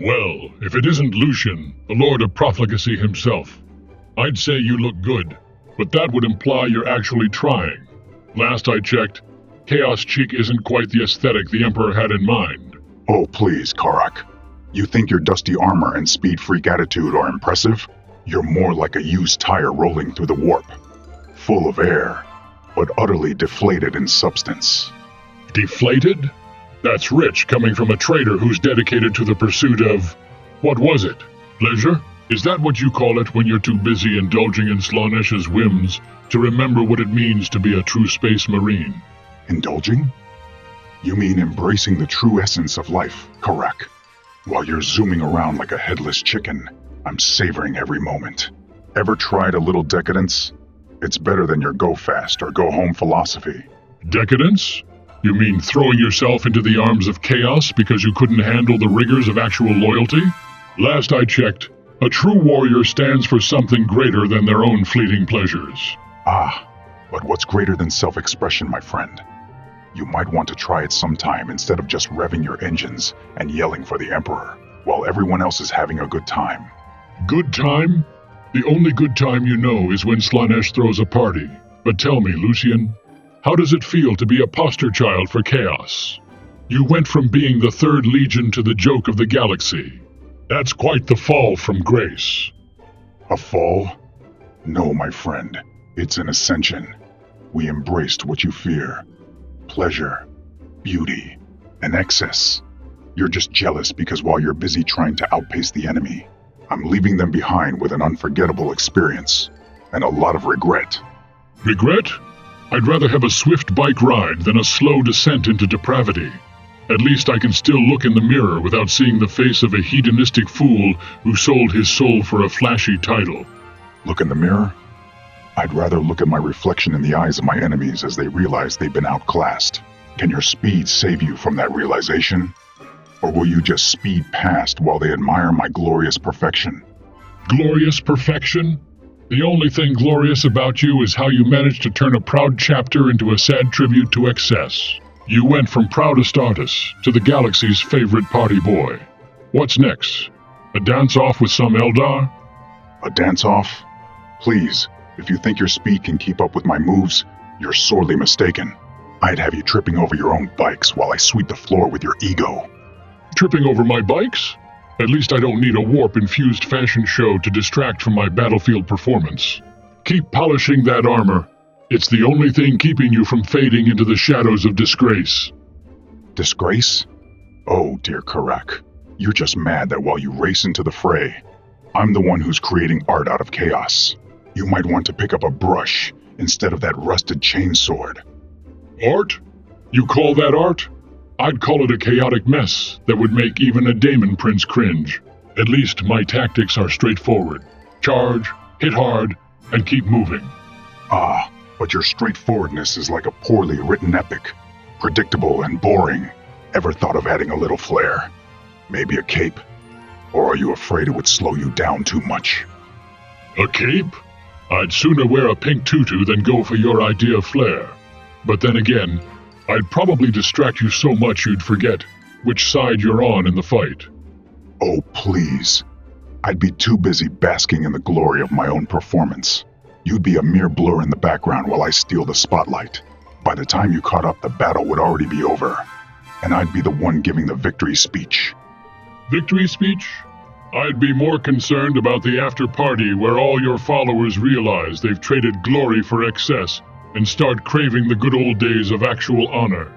Well, if it isn't Lucian, the Lord of Profligacy himself, I'd say you look good, but that would imply you're actually trying. Last I checked, Chaos Cheek isn't quite the aesthetic the Emperor had in mind. Oh, please, Kharak. You think your dusty armor and speed freak attitude are impressive? You're more like a used tire rolling through the warp. Full of air, but utterly deflated in substance. Deflated? That's rich coming from a trader who's dedicated to the pursuit of... what was it? Pleasure? Is that what you call it when you're too busy indulging in Slaanesh's whims to remember what it means to be a true space marine? Indulging? You mean embracing the true essence of life, Kharak. While you're zooming around like a headless chicken, I'm savoring every moment. Ever tried a little decadence? It's better than your go fast or go home philosophy. Decadence? You mean throwing yourself into the arms of chaos because you couldn't handle the rigors of actual loyalty? Last I checked, a true warrior stands for something greater than their own fleeting pleasures. Ah, but what's greater than self-expression, my friend? You might want to try it sometime instead of just revving your engines and yelling for the Emperor, while everyone else is having a good time. Good time? The only good time you know is when Slaanesh throws a party. But tell me, Lucian, how does it feel to be a poster child for chaos? You went from being the Third Legion to the joke of the galaxy. That's quite the fall from grace. A fall? No, my friend. It's an ascension. We embraced what you fear. Pleasure, beauty, and excess. You're just jealous because while you're busy trying to outpace the enemy, I'm leaving them behind with an unforgettable experience and a lot of regret. Regret? I'd rather have a swift bike ride than a slow descent into depravity. At least I can still look in the mirror without seeing the face of a hedonistic fool who sold his soul for a flashy title. Look in the mirror? I'd rather look at my reflection in the eyes of my enemies as they realize they've been outclassed. Can your speed save you from that realization? Or will you just speed past while they admire my glorious perfection? Glorious perfection? The only thing glorious about you is how you managed to turn a proud chapter into a sad tribute to excess. You went from proudest artist to the galaxy's favorite party boy. What's next? A dance-off with some Eldar? A dance-off? Please, if you think your speed can keep up with my moves, you're sorely mistaken. I'd have you tripping over your own bikes while I sweep the floor with your ego. Tripping over my bikes? At least I don't need a warp-infused fashion show to distract from my battlefield performance. Keep polishing that armor. It's the only thing keeping you from fading into the shadows of disgrace. Disgrace? Oh, dear Kharak. You're just mad that while you race into the fray, I'm the one who's creating art out of chaos. You might want to pick up a brush instead of that rusted chainsword. Art? You call that art? I'd call it a chaotic mess that would make even a Daemon Prince cringe. At least my tactics are straightforward. Charge, hit hard, and keep moving. Ah, but your straightforwardness is like a poorly written epic. Predictable and boring. Ever thought of adding a little flair? Maybe a cape? Or are you afraid it would slow you down too much? A cape? I'd sooner wear a pink tutu than go for your idea of flair. But then again, I'd probably distract you so much you'd forget which side you're on in the fight. Oh, please. I'd be too busy basking in the glory of my own performance. You'd be a mere blur in the background while I steal the spotlight. By the time you caught up, the battle would already be over, and I'd be the one giving the victory speech. Victory speech? I'd be more concerned about the after-party where all your followers realize they've traded glory for excess and start craving the good old days of actual honor.